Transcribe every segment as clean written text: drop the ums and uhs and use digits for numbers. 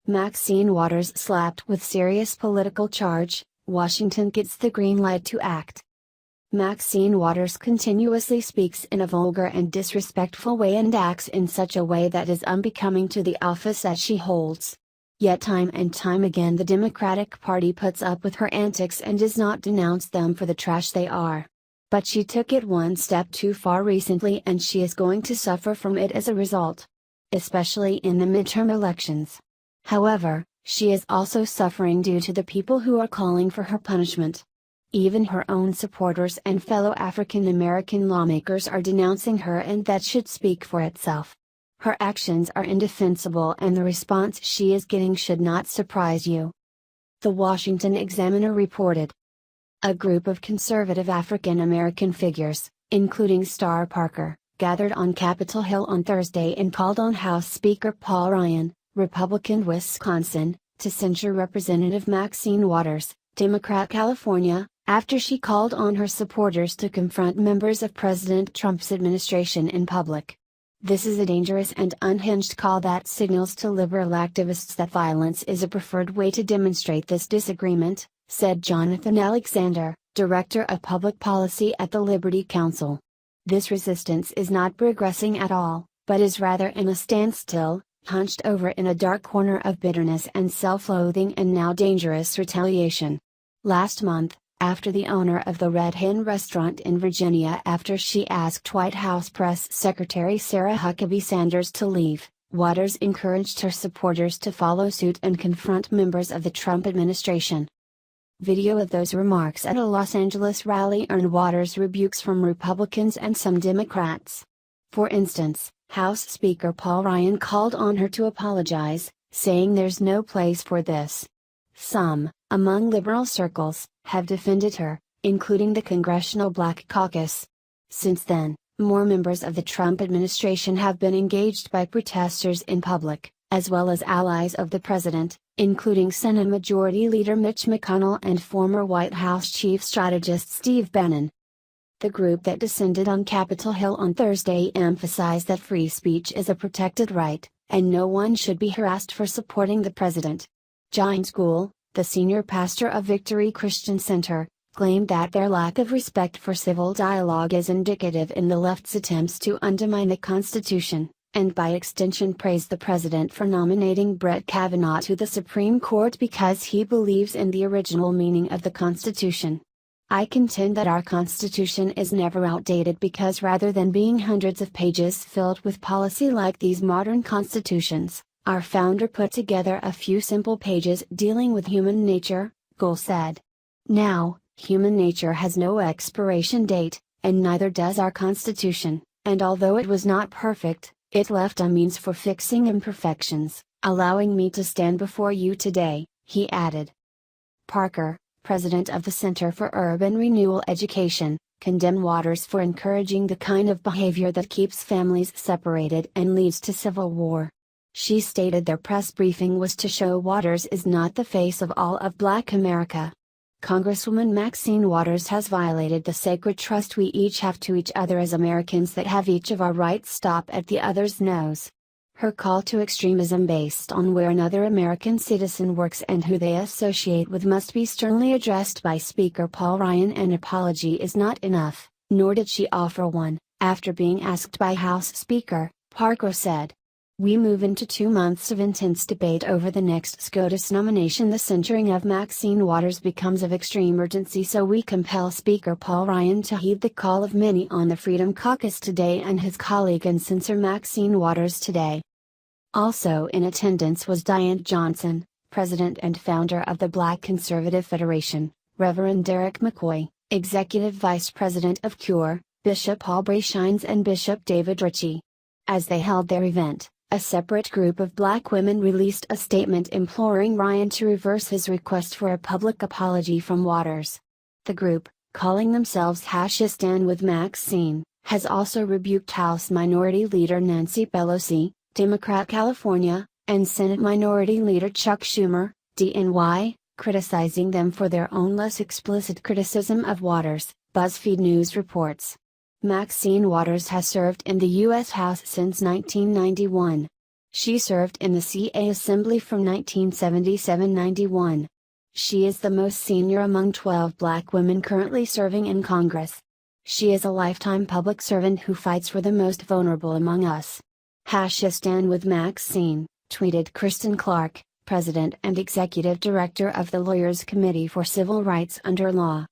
Maxine Waters slapped with serious political charge, Washington gets the green light to act. Maxine Waters continuously speaks in a vulgar and disrespectful way and acts in such a way that is unbecoming to the office that she holds. Yet time and time again the Democratic Party puts up with her antics and does not denounce them for the trash they are. But she took it one step too far recently and she is going to suffer from it as a result. Especially in the midterm elections. However, she is also suffering due to the people who are calling for her punishment. Even her own supporters and fellow African American lawmakers are denouncing her, and that should speak for itself. Her actions are indefensible and the response she is getting should not surprise you. The Washington Examiner reported. A group of conservative African American figures, including Star Parker, gathered on Capitol Hill on Thursday and called on House Speaker Paul Ryan, Republican Wisconsin, to censure Representative Maxine Waters, Democrat California, after she called on her supporters to confront members of President Trump's administration in public. This is a dangerous and unhinged call that signals to liberal activists that violence is a preferred way to demonstrate this disagreement, said Jonathan Alexander, Director of Public Policy at the Liberty Council. This resistance is not progressing at all, but is rather in a standstill, hunched over in a dark corner of bitterness and self-loathing and now dangerous retaliation. Last month, after the owner of the Red Hen restaurant in Virginia after she asked White House Press Secretary Sarah Huckabee Sanders to leave, Waters encouraged her supporters to follow suit and confront members of the Trump administration. Video of those remarks at a Los Angeles rally earned Waters rebukes from Republicans and some Democrats. For instance, House Speaker Paul Ryan called on her to apologize, saying there's no place for this. Some, among liberal circles, have defended her, including the Congressional Black Caucus. Since then, more members of the Trump administration have been engaged by protesters in public, as well as allies of the president, including Senate Majority Leader Mitch McConnell and former White House Chief Strategist Steve Bannon. The group that descended on Capitol Hill on Thursday emphasized that free speech is a protected right, and no one should be harassed for supporting the president. John School, the senior pastor of Victory Christian Center, claimed that their lack of respect for civil dialogue is indicative in the left's attempts to undermine the Constitution, and by extension praised the president for nominating Brett Kavanaugh to the Supreme Court because he believes in the original meaning of the Constitution. I contend that our Constitution is never outdated because rather than being hundreds of pages filled with policy like these modern constitutions, our founder put together a few simple pages dealing with human nature, Gould said. Now, human nature has no expiration date, and neither does our Constitution, and although it was not perfect, it left a means for fixing imperfections, allowing me to stand before you today, he added. Parker, president of the Center for Urban Renewal Education, condemned Waters for encouraging the kind of behavior that keeps families separated and leads to civil war. She stated their press briefing was to show Waters is not the face of all of Black America. Congresswoman Maxine Waters has violated the sacred trust we each have to each other as Americans that have each of our rights stop at the other's nose. Her call to extremism based on where another American citizen works and who they associate with must be sternly addressed by Speaker Paul Ryan. An apology is not enough, nor did she offer one, after being asked by House Speaker, Parker said. We move into 2 months of intense debate over the next SCOTUS nomination. The censuring of Maxine Waters becomes of extreme urgency, so we compel Speaker Paul Ryan to heed the call of many on the Freedom Caucus today and his colleague and censor Maxine Waters today. Also in attendance was Diane Johnson, president and founder of the Black Conservative Federation, Reverend Derek McCoy, executive vice president of CURE, Bishop Aubrey Shines and Bishop David Ritchie. As they held their event, a separate group of Black women released a statement imploring Ryan to reverse his request for a public apology from Waters. The group, calling themselves #Stand with Maxine, has also rebuked House Minority Leader Nancy Pelosi, Democrat California, and Senate Minority Leader Chuck Schumer, DNY, criticizing them for their own less explicit criticism of Waters, BuzzFeed News reports. Maxine Waters has served in the U.S. House since 1991. She served in the CA Assembly from 1977-91. She is the most senior among 12 black women currently serving in Congress. She is a lifetime public servant who fights for the most vulnerable among us. #Stand with Maxine, tweeted Kristen Clark, President and Executive Director of the Lawyers Committee for Civil Rights Under Law.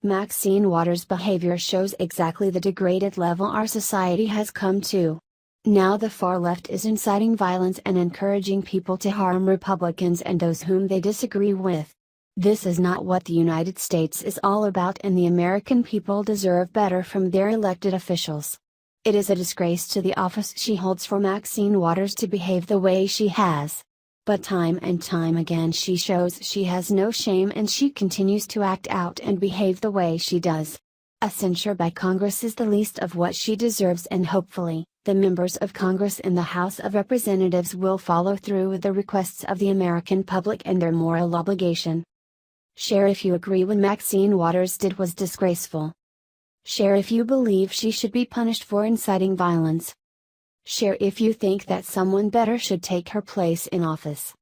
Maxine Waters' behavior shows exactly the degraded level our society has come to. Now the far left is inciting violence and encouraging people to harm Republicans and those whom they disagree with. This is not what the United States is all about, and the American people deserve better from their elected officials. It is a disgrace to the office she holds for Maxine Waters to behave the way she has. But time and time again she shows she has no shame, and she continues to act out and behave the way she does. A censure by Congress is the least of what she deserves, and hopefully, the members of Congress in the House of Representatives will follow through with the requests of the American public and their moral obligation. Share if you agree what Maxine Waters did was disgraceful. Share if you believe she should be punished for inciting violence. Share if you think that someone better should take her place in office.